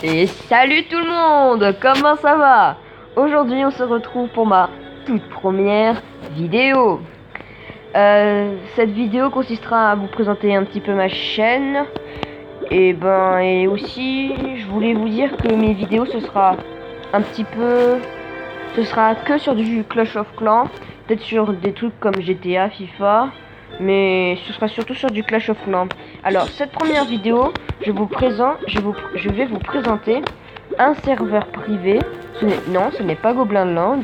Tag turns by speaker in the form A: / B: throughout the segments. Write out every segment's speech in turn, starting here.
A: Et salut tout le monde, comment ça va? Aujourd'hui on se retrouve pour ma toute première vidéo. Cette vidéo consistera à vous présenter un petit peu ma chaîne. Et aussi je voulais vous dire que mes vidéos ce sera que sur du Clash of Clans. Peut-être sur des trucs comme GTA, FIFA. Mais ce sera surtout sur du Clash of Clans. Alors cette première vidéo, je vais vous présenter un serveur privé. Ce n'est pas Goblin Land.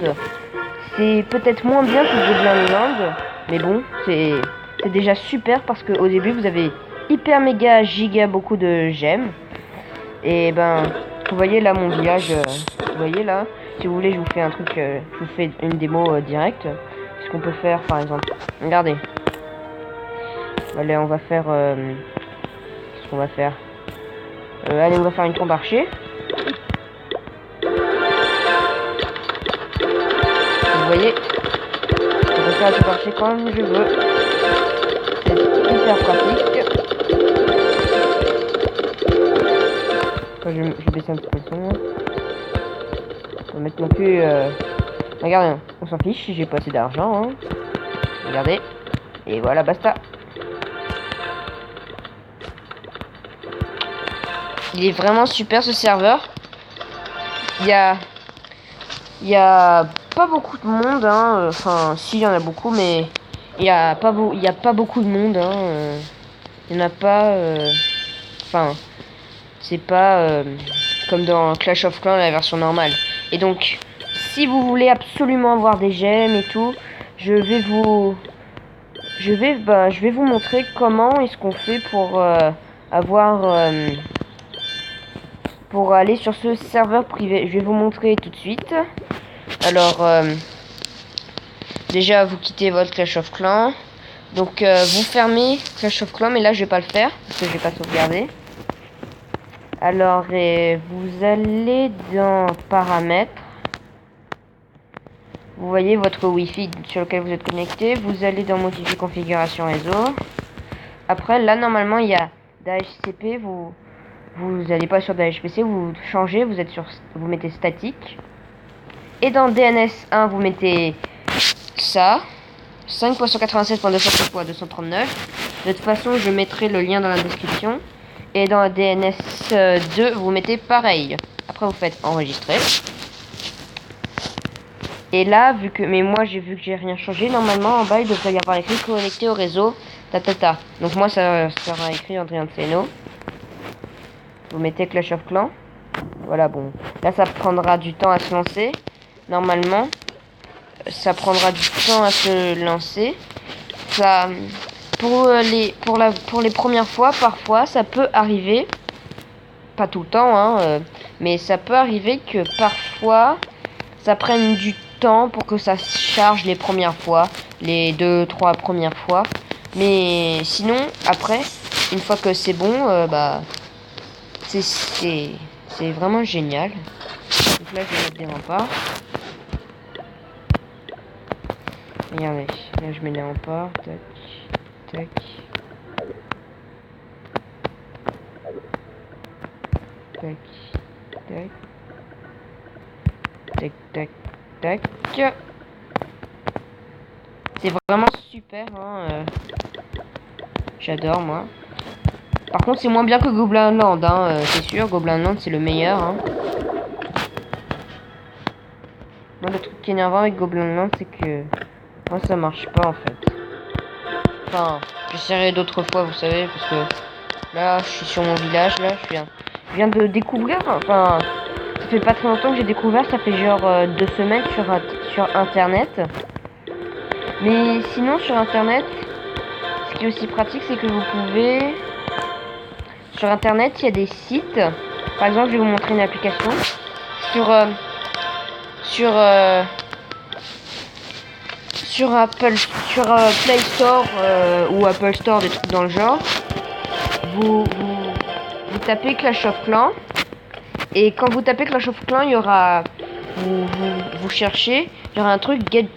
A: C'est peut-être moins bien que Goblin Land, mais bon, c'est déjà super parce que au début vous avez hyper méga giga beaucoup de gemmes. Et vous voyez là mon village, vous voyez là. Si vous voulez, je vous fais un truc, je vous fais une démo directe. Ce qu'on peut faire par exemple. Regardez. Allez, on va faire. Qu'est-ce qu'on va faire? Allez, on va faire une tombe archer. Vous voyez, je peux faire la tombe archer quand je veux. C'est hyper pratique. Je vais baisser un petit peu le son. On va mettre non plus. Regardez, on s'en fiche si j'ai pas assez d'argent. Hein. Regardez. Et voilà, basta. Il est vraiment super ce serveur. Il y a pas beaucoup de monde, hein. Enfin, si, il y en a beaucoup, mais il y a pas beaucoup de monde, hein. Il y en a pas. Enfin, c'est pas comme dans Clash of Clans la version normale. Et donc, si vous voulez absolument avoir des gemmes et tout, je vais vous montrer comment est-ce qu'on fait pour pour aller sur ce serveur privé. Je vais vous montrer tout de suite. Alors, déjà, vous quittez votre Clash of Clans. Donc, vous fermez Clash of Clans, mais là, je vais pas le faire parce que je vais pas sauvegarder. Alors, vous allez dans Paramètres. Vous voyez votre Wi-Fi sur lequel vous êtes connecté. Vous allez dans Modifier configuration réseau. Après, là, normalement, il y a DHCP. Vous n'allez pas sur DHCP, vous changez, vous mettez statique. Et dans DNS1, vous mettez ça. 5.187.239. De toute façon, je mettrai le lien dans la description. Et dans DNS2, vous mettez pareil. Après, vous faites enregistrer. Et là, moi j'ai vu que j'ai rien changé, normalement en bas il devrait y avoir écrit connecté au réseau, tatata. Donc moi ça sera écrit Adrien Tseno. Vous mettez Clash of Clans. Voilà, bon. Là ça prendra du temps à se lancer. Normalement, ça prendra du temps à se lancer. Ça, pour les premières fois, parfois ça peut arriver. Pas tout le temps, hein, mais ça peut arriver que parfois ça prenne du temps pour que ça se charge les premières fois, les 2-3 premières fois. Mais sinon, après, une fois que c'est bon, c'est vraiment génial. Donc là, je vais mettre des remparts. Regardez, là je mets les remparts. Tac, tac. Tac, tac. Tac, tac, tac. C'est vraiment super, hein. J'adore, moi. Par contre, c'est moins bien que Goblin Land, hein. C'est sûr, Goblin Land, c'est le meilleur, hein. Moi, le truc qui est énervant avec Goblin Land, c'est que moi, ça marche pas, en fait. Enfin, j'essaierai d'autres fois, vous savez, parce que là, je suis sur mon village, là, je viens de découvrir, enfin... Ça fait pas très longtemps que j'ai découvert, ça fait genre 2 semaines sur internet. Mais sinon sur internet, ce qui est aussi pratique, c'est que vous pouvez... Sur internet, il y a des sites. Par exemple, je vais vous montrer une application. Sur Play Store ou Apple Store, des trucs dans le genre. Vous tapez Clash of Clans. Et quand vous tapez Clash of Clans, il y aura... Vous cherchez, il y aura un truc get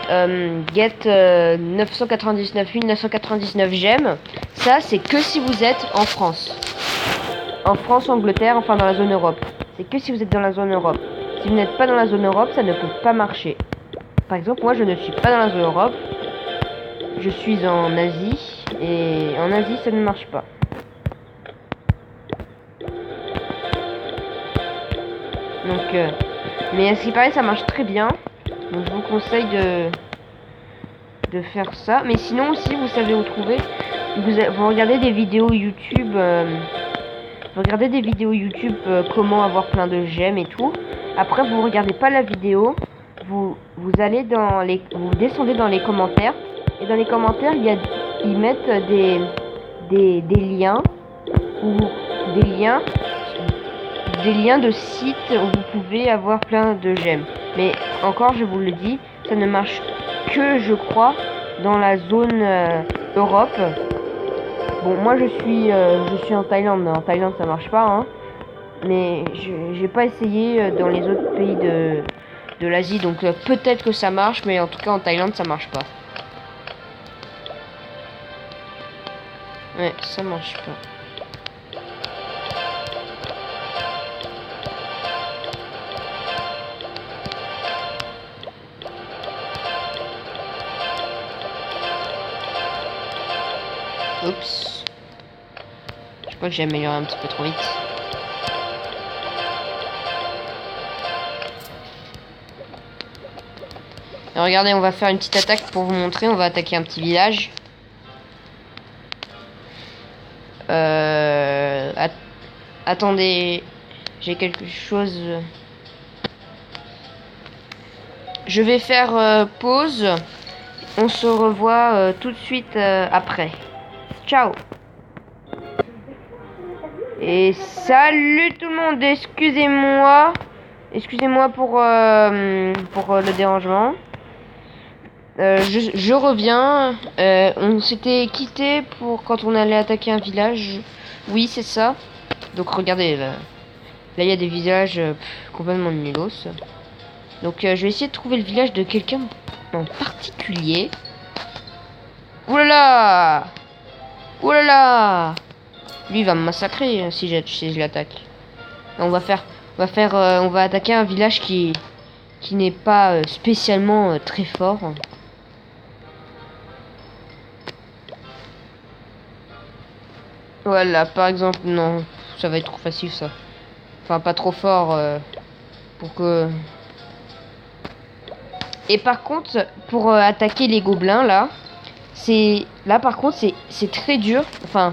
A: 999 999 gemmes. Ça, c'est que si vous êtes en France. en France, Angleterre, enfin dans la zone Europe. C'est que si vous êtes dans la zone Europe. Si vous n'êtes pas dans la zone Europe, ça ne peut pas marcher. Par exemple, moi je ne suis pas dans la zone Europe. Je suis en Asie. Et en Asie, ça ne marche pas. Donc, mais à ce qui paraît, ça marche très bien. Donc je vous conseille de faire ça. Mais sinon aussi, vous savez où trouver. Vous regardez des vidéos YouTube. Vous regardez des vidéos YouTube comment avoir plein de gemmes et tout. Après, vous regardez pas la vidéo. Vous allez dans les, vous descendez dans les commentaires. Et dans les commentaires, ils mettent des liens ou des liens de sites où vous pouvez avoir plein de gemmes. Mais encore, je vous le dis, ça ne marche que, je crois, dans la zone Europe. Bon, moi je suis en Thaïlande. En Thaïlande, ça marche pas, hein. Mais j'ai pas essayé dans les autres pays de l'Asie, donc peut-être que ça marche, mais en tout cas en Thaïlande, ça marche pas. Ouais, ça marche pas. Oups. Je crois que j'ai amélioré un petit peu trop vite. Et regardez, on va faire une petite attaque pour vous montrer. On va attaquer un petit village. Attendez, j'ai quelque chose. Je vais faire pause. On se revoit tout de suite après. Ciao. Et salut tout le monde. Excusez-moi pour le dérangement. Je reviens. On s'était quitté pour quand on allait attaquer un village. Oui, c'est ça. Donc regardez, là il y a des villages complètement nulos. Donc je vais essayer de trouver le village de quelqu'un en particulier. Oulala! Oulala! Lui il va me massacrer si je l'attaque. On va attaquer un village qui n'est pas spécialement très fort. Voilà, par exemple, non, ça va être trop facile ça. Enfin, pas trop fort pour que... Et par contre, pour attaquer les gobelins, là, par contre, c'est très dur. Enfin,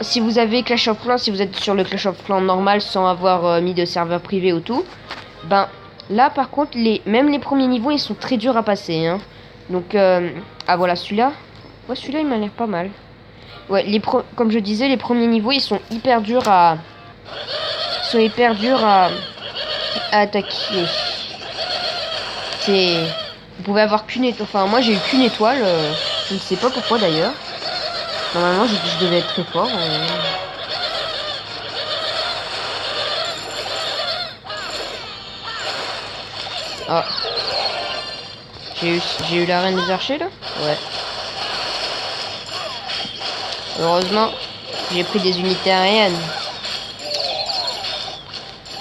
A: si vous avez Clash of Clans, si vous êtes sur le Clash of Clans normal sans avoir mis de serveur privé ou tout, ben, là, par contre, même les premiers niveaux, ils sont très durs à passer, hein. Donc, ah voilà, celui-là. Ouais, celui-là, il m'a l'air pas mal. Ouais, comme je disais, les premiers niveaux, ils sont hyper durs à attaquer. Vous pouvez avoir qu'une étoile. Enfin, moi, j'ai eu qu'une étoile. Je ne sais pas pourquoi, d'ailleurs. Normalement, je devais être très fort. Ah. J'ai eu la reine des archers, là? Ouais. Heureusement, j'ai pris des unités aériennes.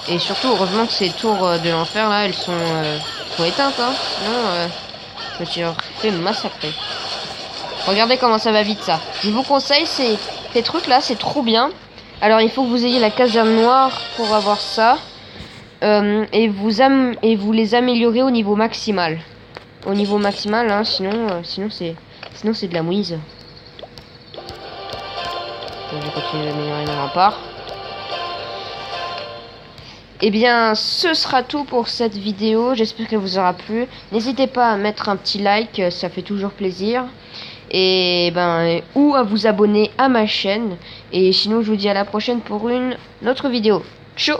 A: Et surtout, heureusement que ces tours de l'enfer là, elles sont éteintes. Hein. Sinon, je me suis fait massacrer. Regardez comment ça va vite ça. Je vous conseille ces trucs là, c'est trop bien. Alors il faut que vous ayez la caserne noire pour avoir ça. Et vous les améliorez au niveau maximal. Au niveau maximal, hein, sinon c'est de la mouise. Je vais continuer d'améliorer le rempart. Et bien, ce sera tout pour cette vidéo. J'espère qu'elle vous aura plu. N'hésitez pas à mettre un petit like, ça fait toujours plaisir. Et ou à vous abonner à ma chaîne. Et sinon, je vous dis à la prochaine pour une autre vidéo. Ciao!